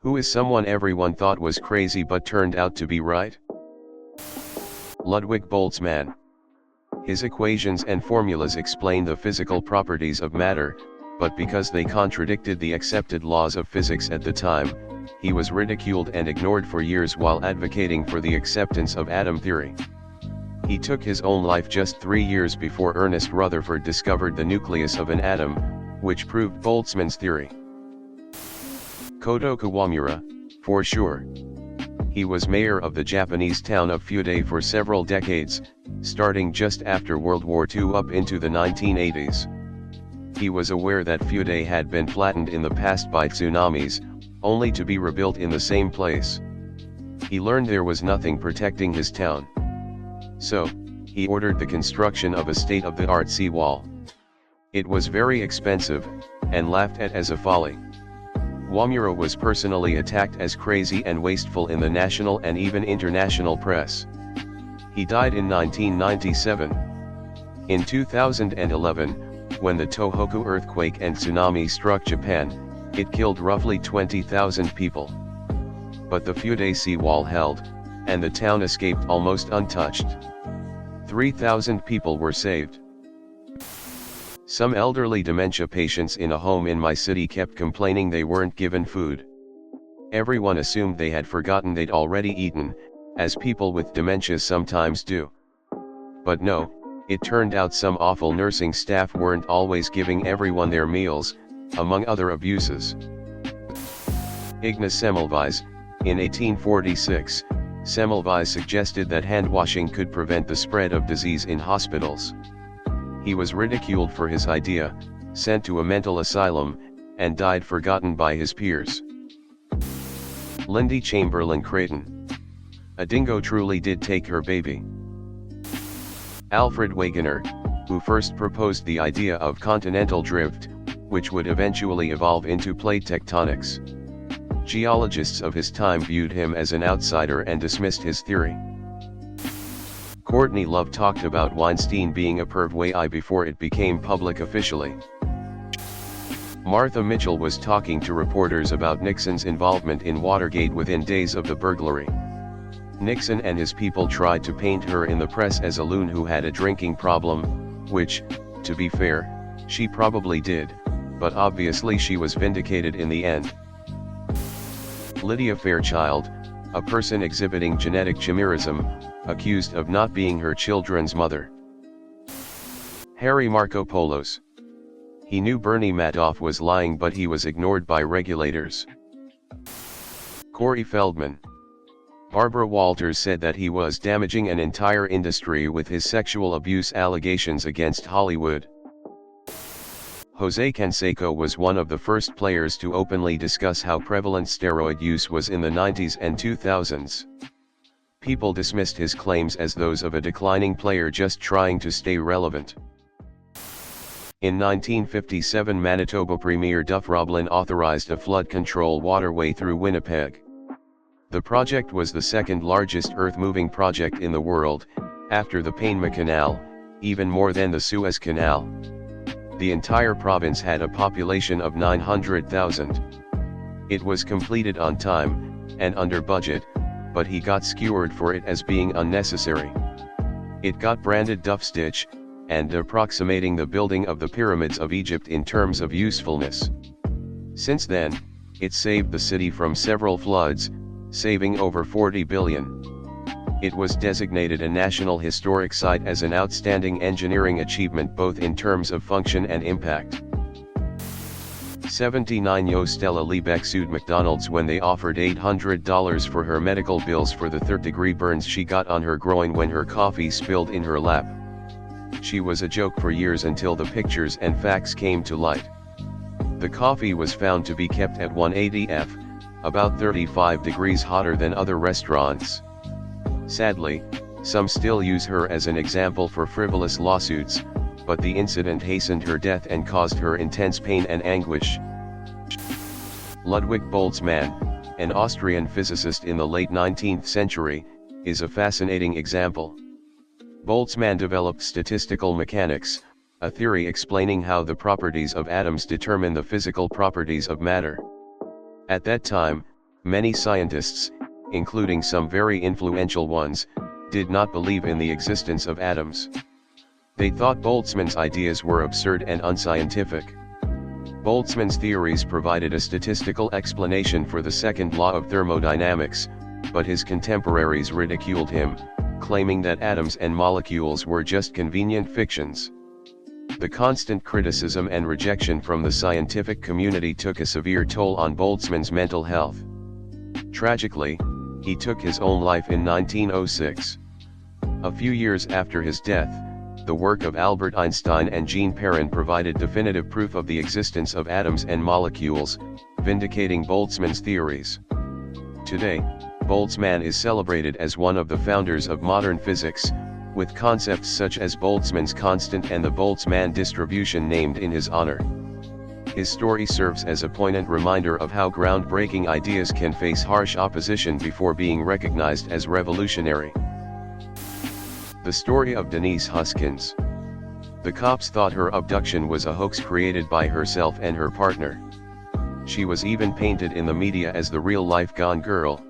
Who is someone everyone thought was crazy but turned out to be right? Ludwig Boltzmann. His equations and formulas explain the physical properties of matter, but because they contradicted the accepted laws of physics at the time, he was ridiculed and ignored for years while advocating for the acceptance of atom theory. He took his own life just 3 years before Ernest Rutherford discovered the nucleus of an atom, which proved Boltzmann's theory. Koto Kawamura, for sure. He was mayor of the Japanese town of Fude for several decades, starting just after World War II up into the 1980s. He was aware that Fude had been flattened in the past by tsunamis, only to be rebuilt in the same place. He learned there was nothing protecting his town. So, he ordered the construction of a state-of-the-art seawall. It was very expensive, and laughed at as a folly. Kawamura was personally attacked as crazy and wasteful in the national and even international press. He died in 1997. In 2011, when the Tohoku earthquake and tsunami struck Japan, it killed roughly 20,000 people. But the Fude seawall held, and the town escaped almost untouched. 3,000 people were saved. Some elderly dementia patients in a home in my city kept complaining they weren't given food. Everyone assumed they had forgotten they'd already eaten, as people with dementia sometimes do. But no, it turned out some awful nursing staff weren't always giving everyone their meals, among other abuses. Ignaz Semmelweis, in 1846, Semmelweis suggested that hand-washing could prevent the spread of disease in hospitals. He was ridiculed for his idea, sent to a mental asylum, and died forgotten by his peers. Lindy Chamberlain Creighton. A dingo truly did take her baby. Alfred Wegener, who first proposed the idea of continental drift, which would eventually evolve into plate tectonics. Geologists of his time viewed him as an outsider and dismissed his theory. Courtney Love talked about Weinstein being a perv before it became public officially. Martha Mitchell was talking to reporters about Nixon's involvement in Watergate within days of the burglary. Nixon and his people tried to paint her in the press as a loon who had a drinking problem, which, to be fair, she probably did, but obviously she was vindicated in the end. Lydia Fairchild, a person exhibiting genetic chimerism, accused of not being her children's mother. Harry Markopolos. He knew Bernie Madoff was lying but he was ignored by regulators. Corey Feldman. Barbara Walters said that he was damaging an entire industry with his sexual abuse allegations against Hollywood. Jose Canseco was one of the first players to openly discuss how prevalent steroid use was in the 90s and 2000s. People dismissed his claims as those of a declining player just trying to stay relevant. In 1957, Manitoba Premier Duff Roblin authorized a flood control waterway through Winnipeg. The project was the second largest earth-moving project in the world, after the Panama Canal, even more than the Suez Canal. The entire province had a population of 900,000. It was completed on time, and under budget, but he got skewered for it as being unnecessary. It got branded Duff Stitch, and approximating the building of the pyramids of Egypt in terms of usefulness. Since then, it saved the city from several floods, saving over $40 billion. It was designated a National Historic Site as an outstanding engineering achievement both in terms of function and impact. 79-year-old Stella Liebeck sued McDonald's when they offered $800 for her medical bills for the third-degree burns she got on her groin when her coffee spilled in her lap. She was a joke for years until the pictures and facts came to light. The coffee was found to be kept at 180 F, about 35 degrees hotter than other restaurants. Sadly, some still use her as an example for frivolous lawsuits, but the incident hastened her death and caused her intense pain and anguish. Ludwig Boltzmann, an Austrian physicist in the late 19th century, is a fascinating example. Boltzmann developed statistical mechanics, a theory explaining how the properties of atoms determine the physical properties of matter. At that time, Many scientists, including some very influential ones, did not believe in the existence of atoms. They thought Boltzmann's ideas were absurd and unscientific. Boltzmann's theories provided a statistical explanation for the second law of thermodynamics, but his contemporaries ridiculed him, claiming that atoms and molecules were just convenient fictions. The constant criticism and rejection from the scientific community took a severe toll on Boltzmann's mental health. Tragically, he took his own life in 1906. A few years after his death, the work of Albert Einstein and Jean Perrin provided definitive proof of the existence of atoms and molecules, vindicating Boltzmann's theories. Today, Boltzmann is celebrated as one of the founders of modern physics, with concepts such as Boltzmann's constant and the Boltzmann distribution named in his honor. His story serves as a poignant reminder of how groundbreaking ideas can face harsh opposition before being recognized as revolutionary. The story of Denise Huskins. The cops thought her abduction was a hoax created by herself and her partner. She was even painted in the media as the real-life Gone Girl.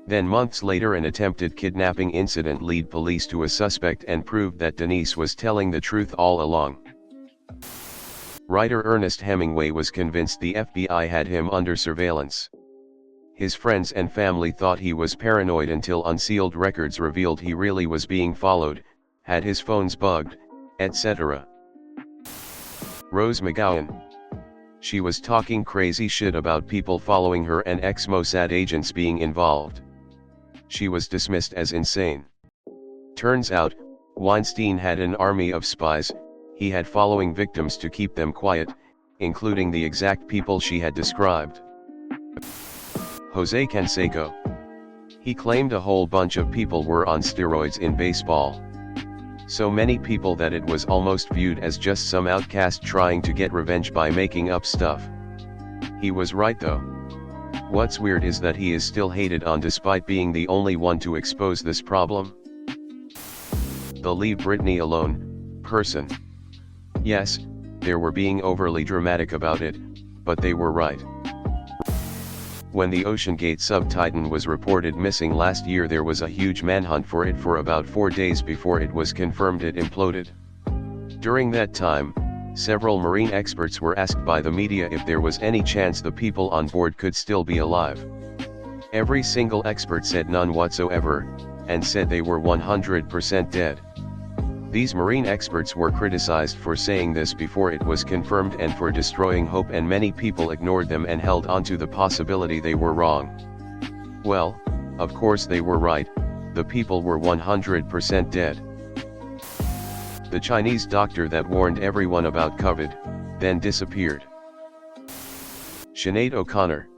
Then months later an attempted kidnapping incident led police to a suspect and proved that Denise was telling the truth all along. Writer Ernest Hemingway was convinced the FBI had him under surveillance. His friends and family thought he was paranoid until unsealed records revealed he really was being followed, had his phones bugged, etc. Rose McGowan. She was talking crazy shit about people following her and ex-Mossad agents being involved. She was dismissed as insane. Turns out, Weinstein had an army of spies. He had following victims to keep them quiet, including the exact people she had described. Jose Canseco. He claimed a whole bunch of people were on steroids in baseball. So many people that it was almost viewed as just some outcast trying to get revenge by making up stuff. He was right though. What's weird is that he is still hated on despite being the only one to expose this problem. The leave Britney alone person. Yes, they were being overly dramatic about it, but they were right. When the OceanGate sub-Titan was reported missing last year, there was a huge manhunt for it for about 4 days before it was confirmed it imploded. During that time, several marine experts were asked by the media if there was any chance the people on board could still be alive. Every single expert said none whatsoever, and said they were 100% dead. These marine experts were criticized for saying this before it was confirmed and for destroying hope, and many people ignored them and held onto the possibility they were wrong. Well, of course they were right, the people were 100% dead. The Chinese doctor that warned everyone about COVID, then disappeared. Sinead O'Connor.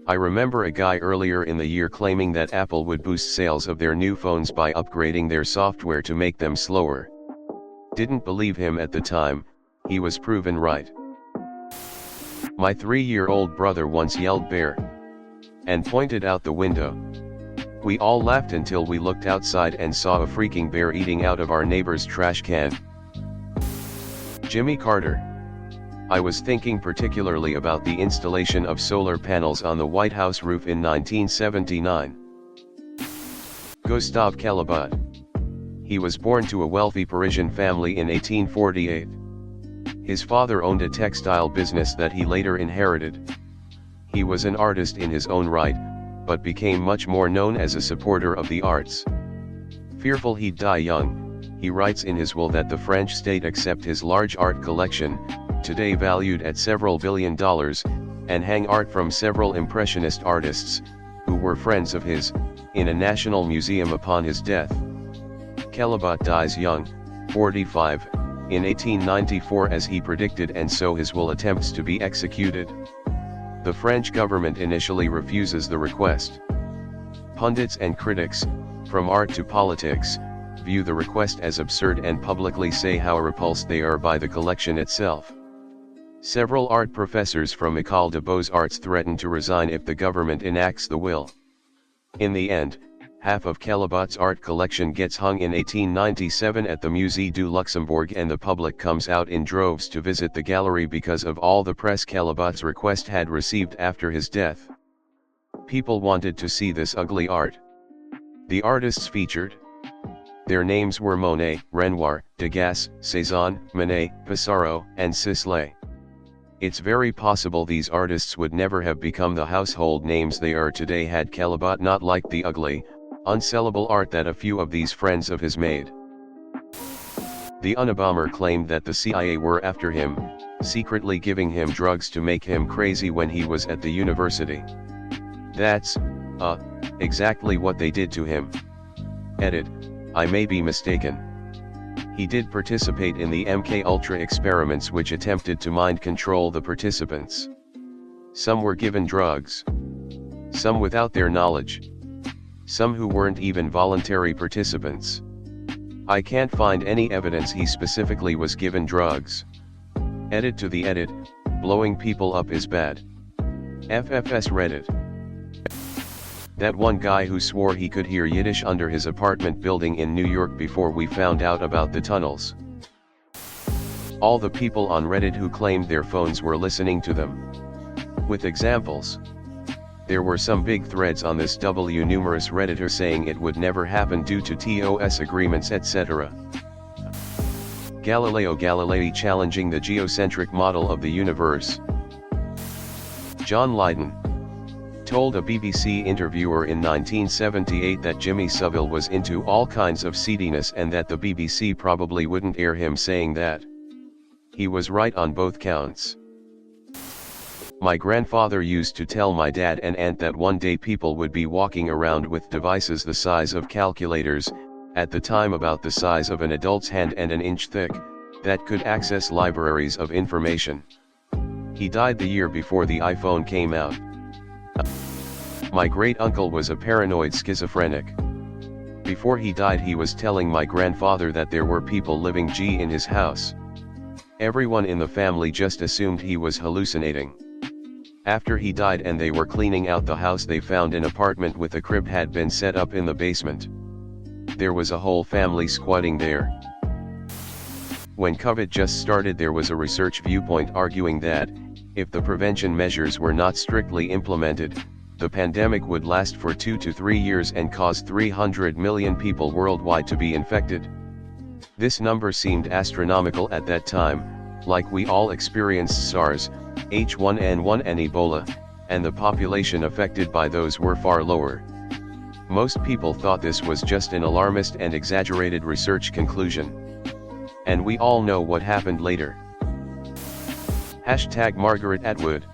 I remember a guy earlier in the year claiming that Apple would boost sales of their new phones by upgrading their software to make them slower. Didn't believe him at the time, he was proven right. My 3-year-old brother once yelled "bear" and pointed out the window. We all laughed until we looked outside and saw a freaking bear eating out of our neighbor's trash can. Jimmy Carter. I was thinking particularly about the installation of solar panels on the White House roof in 1979. Gustave Caillebotte. He was born to a wealthy Parisian family in 1848. His father owned a textile business that he later inherited. He was an artist in his own right, but became much more known as a supporter of the arts. Fearful he'd die young, he writes in his will that the French state accept his large art collection, today valued at several $1 billion, and hang art from several Impressionist artists, who were friends of his, in a national museum upon his death. Caillebotte dies young, 45, in 1894 as he predicted, and so his will attempts to be executed. The French government initially refuses the request. Pundits and critics, from art to politics, view the request as absurd and publicly say how repulsed they are by the collection itself. Several art professors from École des Beaux-Arts threaten to resign if the government enacts the will. In the end, half of Caillebotte's art collection gets hung in 1897 at the Musée du Luxembourg, and the public comes out in droves to visit the gallery because of all the press Caillebotte's request had received after his death. People wanted to see this ugly art. The artists featured. Their names were Monet, Renoir, Degas, Cézanne, Manet, Pissarro, and Sisley. It's very possible these artists would never have become the household names they are today had Caillebotte not liked the ugly, unsellable art that a few of these friends of his made. The Unabomber claimed that the CIA were after him, secretly giving him drugs to make him crazy when he was at the university. That's, exactly what they did to him. Edit, I may be mistaken. He did participate in the MK-Ultra experiments which attempted to mind control the participants. Some were given drugs. Some without their knowledge. Some who weren't even voluntary participants. I can't find any evidence he specifically was given drugs. Edit to the edit, blowing people up is bad. FFS Reddit. That one guy who swore he could hear Yiddish under his apartment building in New York before we found out about the tunnels. All the people on Reddit who claimed their phones were listening to them. With examples. There were some big threads on this numerous Redditor saying it would never happen due to TOS agreements etc. Galileo Galilei challenging the geocentric model of the universe. John Lydon told a BBC interviewer in 1978 that Jimmy Savile was into all kinds of seediness and that the BBC probably wouldn't air him saying that. He was right on both counts. My grandfather used to tell my dad and aunt that one day people would be walking around with devices the size of calculators, at the time about the size of an adult's hand and an inch thick, that could access libraries of information. He died the year before the iPhone came out. My great-uncle was a paranoid schizophrenic. Before he died he was telling my grandfather that there were people living in his house. Everyone in the family just assumed he was hallucinating. After he died and they were cleaning out the house they found an apartment with a crib had been set up in the basement. There was a whole family squatting there. When COVID just started there was a research viewpoint arguing that, if the prevention measures were not strictly implemented, the pandemic would last for 2 to 3 years and cause 300 million people worldwide to be infected. This number seemed astronomical at that time, like we all experienced SARS, H1N1 and Ebola, and the population affected by those were far lower. Most people thought this was just an alarmist and exaggerated research conclusion. And we all know what happened later. #Margaret Atwood.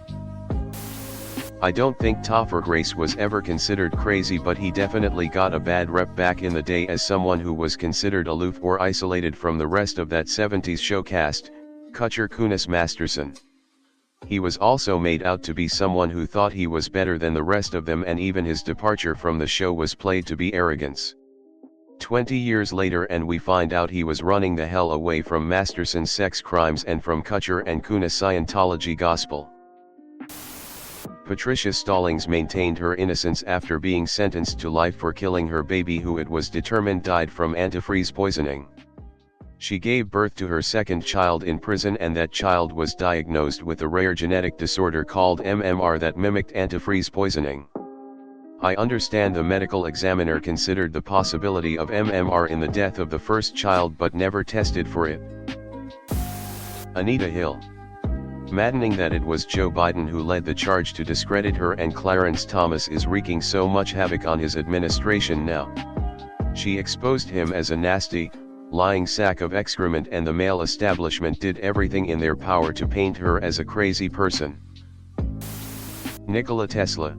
I don't think Topher Grace was ever considered crazy, but he definitely got a bad rep back in the day as someone who was considered aloof or isolated from the rest of that 70s show cast, Kutcher Kunis Masterson. He was also made out to be someone who thought he was better than the rest of them, and even his departure from the show was played to be arrogance. 20 years later and we find out he was running the hell away from Masterson's sex crimes and from Kutcher and Kunis Scientology gospel. Patricia Stallings maintained her innocence after being sentenced to life for killing her baby, who it was determined died from antifreeze poisoning. She gave birth to her second child in prison, and that child was diagnosed with a rare genetic disorder called MMR that mimicked antifreeze poisoning. I understand the medical examiner considered the possibility of MMR in the death of the first child but never tested for it. Anita Hill. Maddening that it was Joe Biden who led the charge to discredit her, and Clarence Thomas is wreaking so much havoc on his administration now. She exposed him as a nasty, lying sack of excrement, and the male establishment did everything in their power to paint her as a crazy person. Nikola Tesla.